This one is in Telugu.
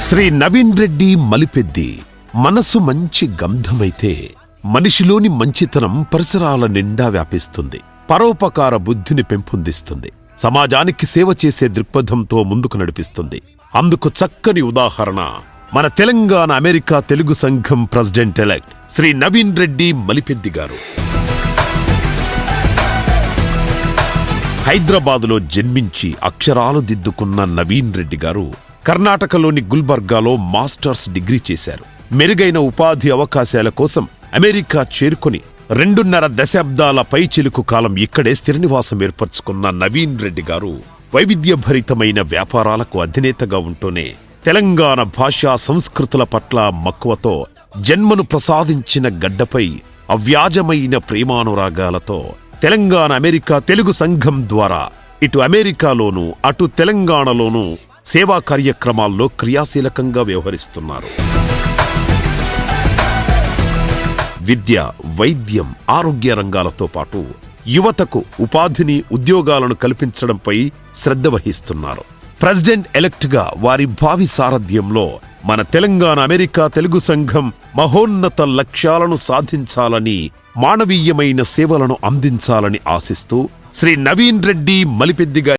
శ్రీ నవీన్ రెడ్డి మలిపెద్ది మనసు మంచి గంధమైతే మనిషిలోని మంచితనం పరిసరాల నిండా వ్యాపిస్తుంది. పరోపకార బుద్ధిని పెంపొందిస్తుంది. సమాజానికి సేవ చేసే దృక్పథంతో ముందుకు నడిపిస్తుంది. అందుకు చక్కని ఉదాహరణ మన తెలంగాణ అమెరికా తెలుగు సంఘం ప్రెసిడెంట్ ఎలెక్ట్ శ్రీ నవీన్ రెడ్డి మలిపెద్ది గారు. హైదరాబాదులో జన్మించి అక్షరాలు దిద్దుకున్న నవీన్ రెడ్డి గారు కర్ణాటకలోని గుల్బర్గాలో మాస్టర్స్ డిగ్రీ చేశారు. మెరుగైన ఉపాధి అవకాశాల కోసం అమెరికా చేరుకుని 2.5 దశాబ్దాల పైచిలుకు కాలం ఇక్కడే స్థిరనివాసం ఏర్పరచుకున్న నవీన్ రెడ్డి గారు వైవిధ్యభరితమైన వ్యాపారాలకు అధినేతగా ఉంటూనే తెలంగాణ భాషా సంస్కృతుల పట్ల మక్కువతో జన్మను ప్రసాదించిన గడ్డపై అవ్యాజమైన ప్రేమానురాగాలతో తెలంగాణ అమెరికా తెలుగు సంఘం ద్వారా ఇటు అమెరికాలోనూ అటు తెలంగాణలోనూ సేవా కార్యక్రమాల్లో క్రియాశీలకంగా వ్యవహరిస్తున్నారు. విద్య, వైద్యం, ఆరోగ్య రంగాలతో పాటు యువతకు ఉపాధిని, ఉద్యోగాలను కల్పించడంపై శ్రద్ధ వహిస్తున్నారు. ప్రెసిడెంట్ ఎలెక్ట్గా వారి భావి సారథ్యంలో మన తెలంగాణ అమెరికా తెలుగు సంఘం మహోన్నత లక్ష్యాలను సాధించాలని, మానవీయమైన సేవలను అందించాలని ఆశిస్తూ శ్రీ నవీన్ రెడ్డి మలిపెద్ది